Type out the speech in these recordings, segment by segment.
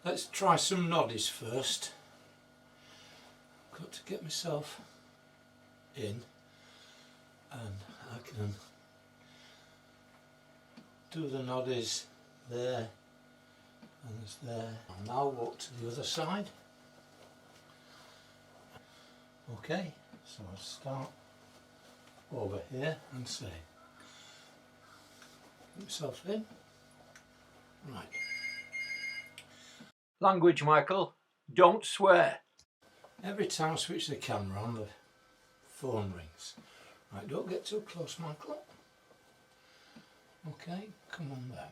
Let's try some noddies first. Got to get myself in, and I can do the noddies there and there's there. I'll now walk to the other side. Okay, so I'll start over here and say, get myself in. Right. Language, Michael. Don't swear. Every time I switch the camera on, the phone rings. Right, don't get too close, Michael. Okay, come on then.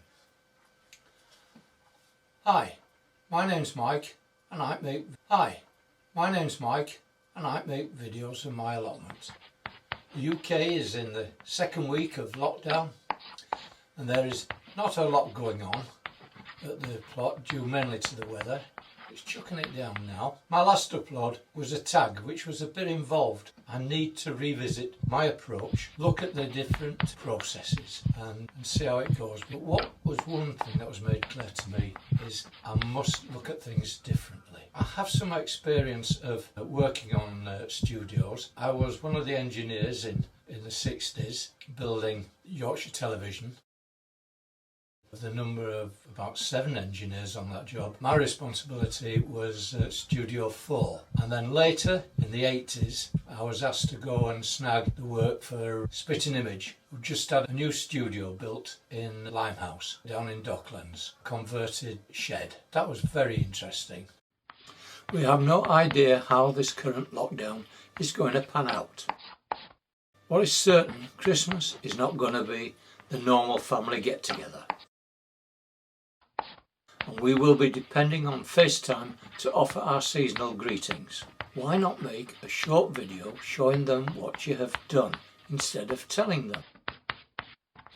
Hi, my name's Mike, and I make videos in my allotment. The UK is in the second week of lockdown, and there is not a lot going on at the plot due mainly to the weather. It's chucking it down now. My last upload was a tag which was a bit involved. I need to revisit my approach, look at the different processes and see how it goes. But what was one thing that was made clear to me is I must look at things differently. I have some experience of working on studios. I was one of the engineers in the 60s building Yorkshire Television. The number of about 7 engineers on that job. My responsibility was Studio 4, and then later in the 80s I was asked to go and snag the work for Spitting Image, who just had a new studio built in Limehouse down in Docklands, converted shed. That was very interesting. We have no idea how this current lockdown is going to pan out. What is certain, Christmas is not going to be the normal family get-together. And we will be depending on FaceTime to offer our seasonal greetings. Why not make a short video showing them what you have done instead of telling them?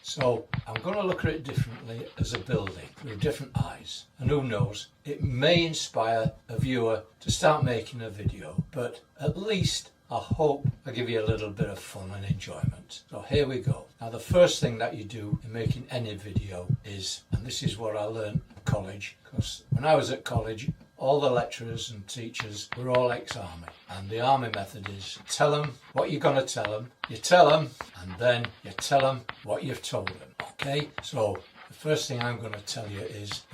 So I'm going to look at it differently as a building through different eyes, and who knows, it may inspire a viewer to start making a video, but at least I hope I give you a little bit of fun and enjoyment. So here we go. Now the first thing that you do in making any video is, and this is what I learned at college, because when I was at college all the lecturers and teachers were all ex-army, and the army method is tell them what you're going to tell them, you tell them, and then you tell them what you've told them. Okay, so the first thing I'm going to tell you is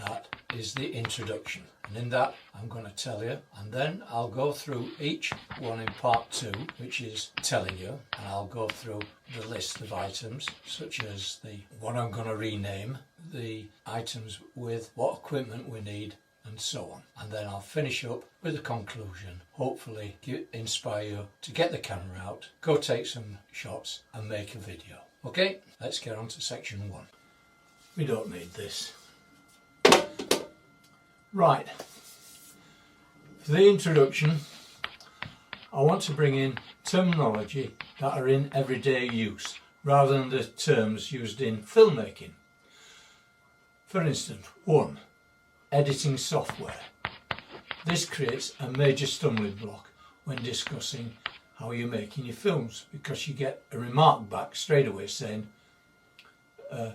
the introduction, and in that I'm going to tell you, and then I'll go through each one in part 2, which is telling you, and I'll go through the list of items such as the one I'm going to rename, the items with what equipment we need, and so on. And then I'll finish up with a conclusion, hopefully inspire you to get the camera out, go take some shots and make a video. Okay, let's get on to section 1. We don't need this. Right, for the introduction I want to bring in terminology that are in everyday use rather than the terms used in filmmaking. For instance, 1. Editing software. This creates a major stumbling block when discussing how you're making your films, because you get a remark back straight away saying, oh,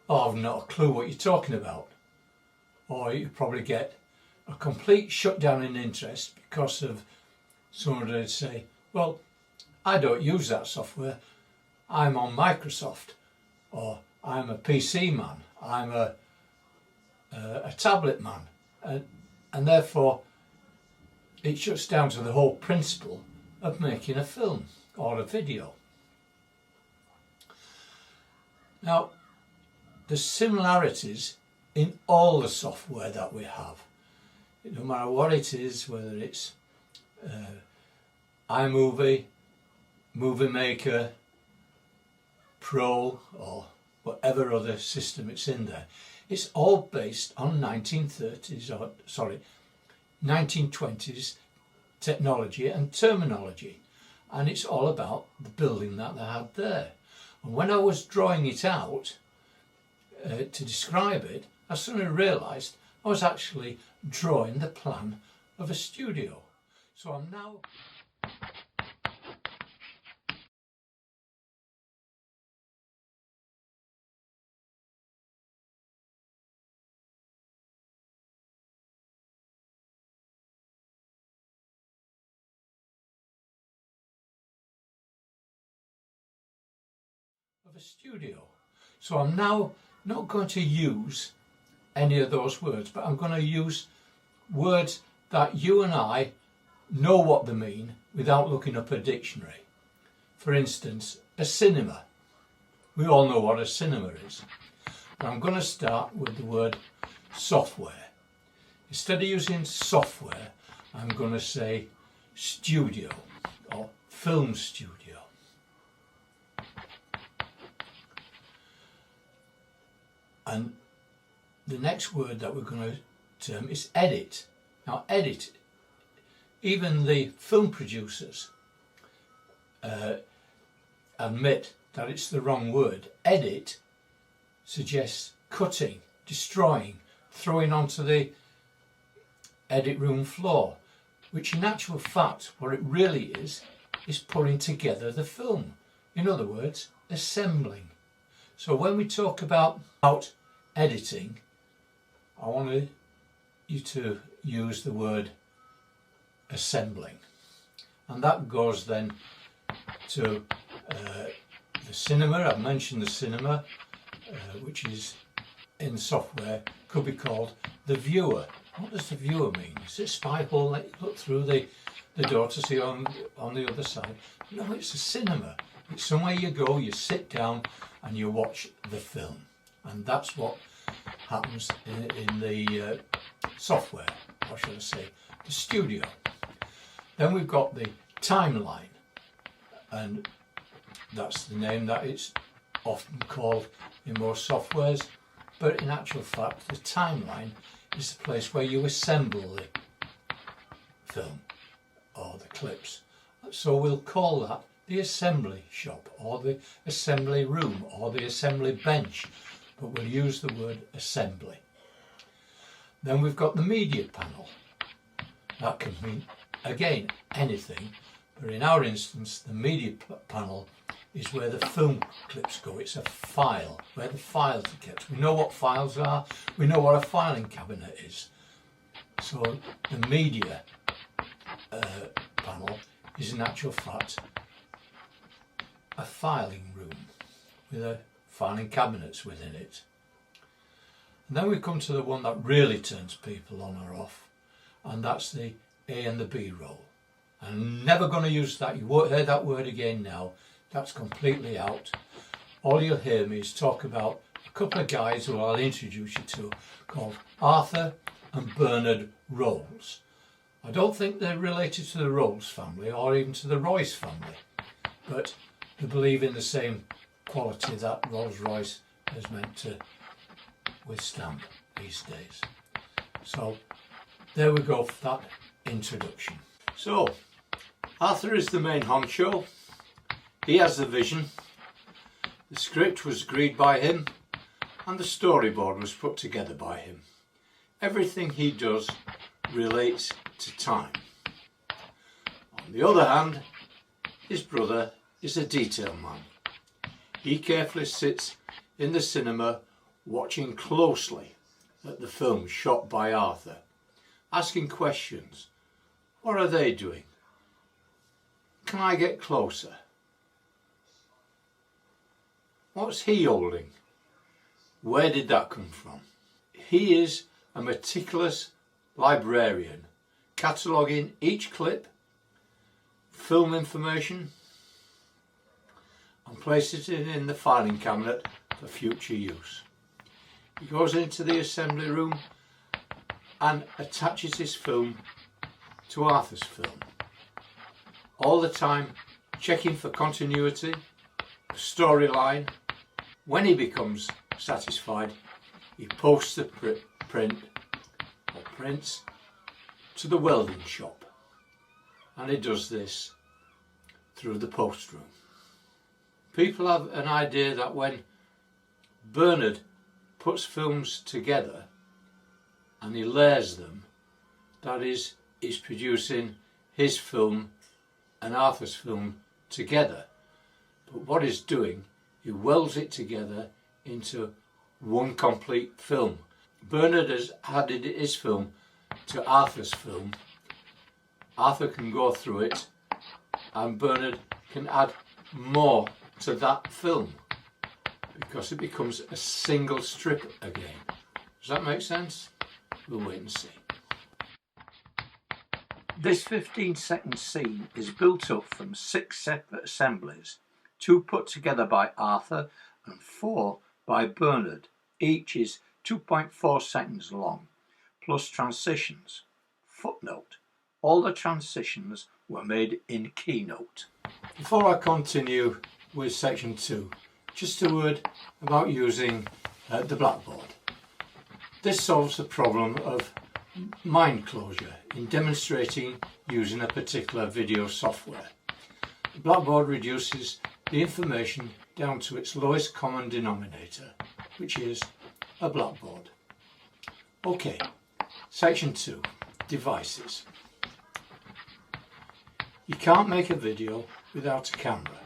I've not a clue what you're talking about. Or you probably get a complete shutdown in interest because of someone would say, well, I don't use that software, I'm on Microsoft, or I'm a PC man, I'm a tablet man, and therefore it shuts down to the whole principle of making a film or a video. Now, the similarities in all the software that we have, no matter what it is, whether it's iMovie, Movie Maker, Pro, or whatever other system it's in there, it's all based on 1920s technology and terminology, and it's all about the building that they had there. And when I was drawing it out to describe it, I suddenly realised I was actually drawing the plan of a studio. So I'm now of a studio. So I'm now not going to use any of those words, but I'm going to use words that you and I know what they mean without looking up a dictionary. For instance, a cinema. We all know what a cinema is. But I'm going to start with the word software. Instead of using software, I'm going to say studio or film studio. And the next word that we're going to term is edit. Now, edit, even the film producers admit that it's the wrong word. Edit suggests cutting, destroying, throwing onto the edit room floor, which in actual fact, what it really is putting together the film. In other words, assembling. So when we talk about editing, I want you to use the word assembling. And that goes then to the cinema. I've mentioned the cinema, which is in software, could be called the viewer. What does the viewer mean? Is it a spy hole that you look through the door to see on the other side? No, it's a cinema. It's somewhere you go, you sit down and you watch the film. And that's what happens in the software, or should I say, the studio. Then we've got the timeline, and that's the name that it's often called in most softwares, but in actual fact the timeline is the place where you assemble the film or the clips. So we'll call that the assembly shop or the assembly room or the assembly bench, but we'll use the word assembly. Then we've got the media panel. That can mean, again, anything, but in our instance the media panel is where the film clips go. It's a file, where the files are kept. We know what files are, we know what a filing cabinet is. So the media panel is in actual fact a filing room with filing cabinets within it. And then we come to the one that really turns people on or off, and that's the A and the B roll. I'm never going to use that. You won't hear that word again now. That's completely out. All you'll hear me is talk about a couple of guys who I'll introduce you to, called Arthur and Bernard Rolls. I don't think they're related to the Rolls family or even to the Royce family, but they believe in the same quality that Rolls-Royce is meant to withstand these days. So there we go for that introduction. So Arthur is the main honcho. He has the vision, the script was agreed by him, and the storyboard was put together by him. Everything he does relates to time. On the other hand, his brother is a detail man. He carefully sits in the cinema watching closely at the film shot by Arthur, asking questions. What are they doing? Can I get closer? What's he holding? Where did that come from? He is a meticulous librarian, cataloguing each clip, film information, and places it in the filing cabinet for future use. He goes into the assembly room and attaches his film to Arthur's film, all the time checking for continuity, storyline. When he becomes satisfied, he posts the print or prints to the welding shop, and he does this through the post room. People have an idea that when Bernard puts films together and he layers them, that is, he's producing his film and Arthur's film together. But what he's doing, he welds it together into one complete film. Bernard has added his film to Arthur's film. Arthur can go through it and Bernard can add more to that film. because it becomes a single strip again. Does that make sense? We'll wait and see. This 15-second scene is built up from 6 separate assemblies, 2 put together by Arthur and 4 by Bernard. Each is 2.4 seconds long, plus transitions. Footnote: all the transitions were made in Keynote. Before I continue with section 2, just a word about using the blackboard. This solves the problem of mind closure in demonstrating using a particular video software. The blackboard reduces the information down to its lowest common denominator, which is a blackboard. Okay, section 2, devices. You can't make a video without a camera,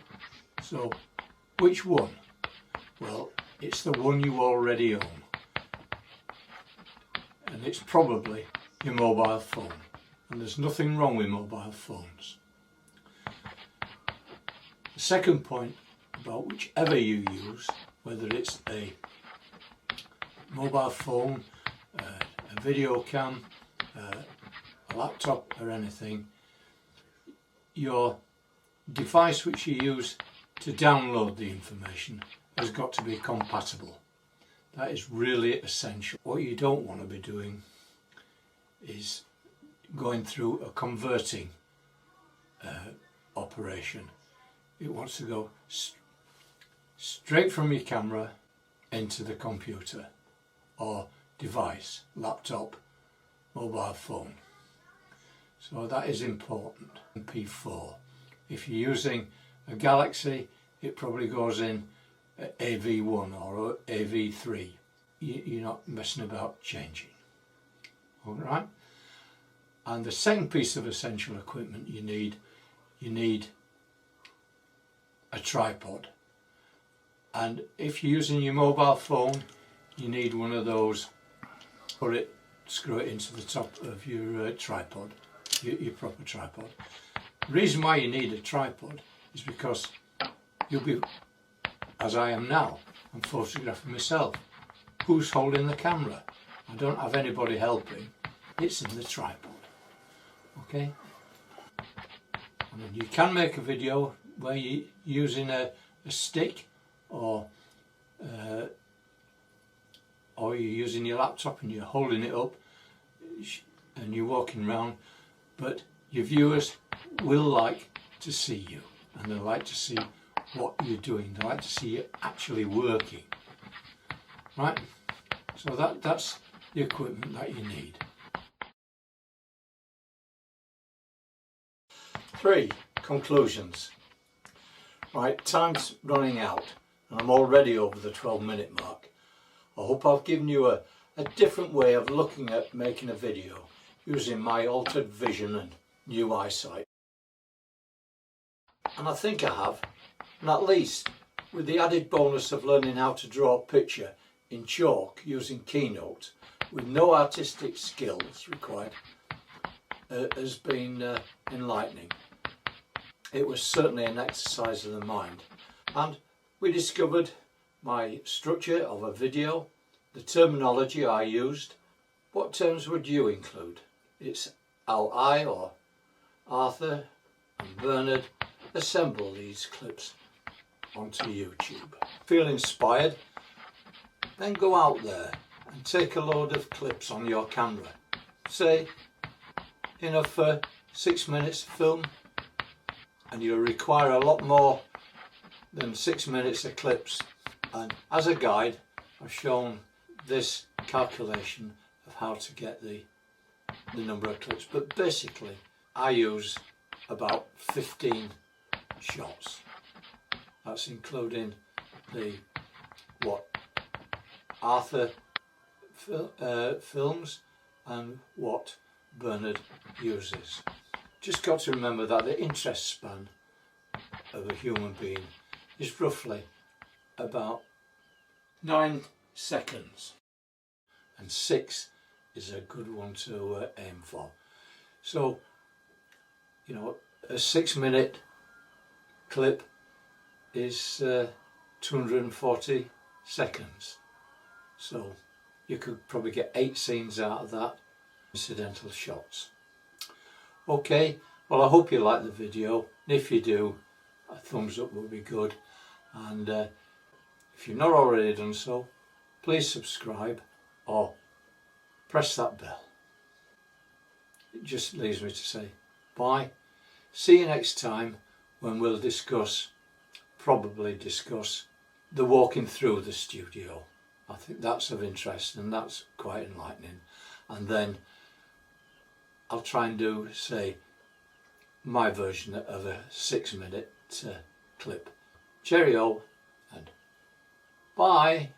so which one? Well, it's the one you already own, and it's probably your mobile phone, and there's nothing wrong with mobile phones. The second point about whichever you use, whether it's a mobile phone, a video cam, a laptop or anything, your device which you use to download the information has got to be compatible. That is really essential. What you don't want to be doing is going through a converting operation. It wants to go straight from your camera into the computer or device, laptop, mobile phone. So that is important. MP4. If you're using a Galaxy, it probably goes in AV1 or AV3. You're not messing about changing. Alright? And the second piece of essential equipment you need a tripod. And if you're using your mobile phone, you need one of those, screw it into the top of your tripod, your proper tripod. The reason why you need a tripod is because you'll be, as I am now, I'm photographing myself. Who's holding the camera? I don't have anybody helping. It's in the tripod. Okay? I mean, you can make a video where you're using a stick or you're using your laptop and you're holding it up and you're walking around, but your viewers will like to see you and they like to see what you're doing. They like to see you actually working. Right? So that's the equipment that you need. 3. Conclusions. Right, time's running out and I'm already over the 12-minute mark. I hope I've given you a different way of looking at making a video using my altered vision and new eyesight. And I think I have, and at least with the added bonus of learning how to draw a picture in chalk using Keynote with no artistic skills required has been enlightening. It was certainly an exercise of the mind, and we discovered my structure of a video, the terminology I used. What terms would you include? It's how I or Arthur and Bernard assemble these clips onto YouTube. Feel inspired? Then go out there and take a load of clips on your camera. Say enough for 6 minutes of film, and you'll require a lot more than 6 minutes of clips. And as a guide, I've shown this calculation of how to get the number of clips. But basically, I use about 15 shots. That's including what Arthur films and what Bernard uses. Just got to remember that the interest span of a human being is roughly about 9 seconds, and 6 is a good one to aim for. So, you know, a 6-minute clip is 240 seconds. So you could probably get 8 scenes out of that, incidental shots. Okay, well I hope you like the video. If you do, a thumbs up would be good. And if you've not already done so, please subscribe or press that bell. It just leaves me to say bye. See you next time when we'll probably discuss the walking through the studio. I think that's of interest and that's quite enlightening. And then I'll try and do, say, my version of a 6-minute clip. Cheerio and bye.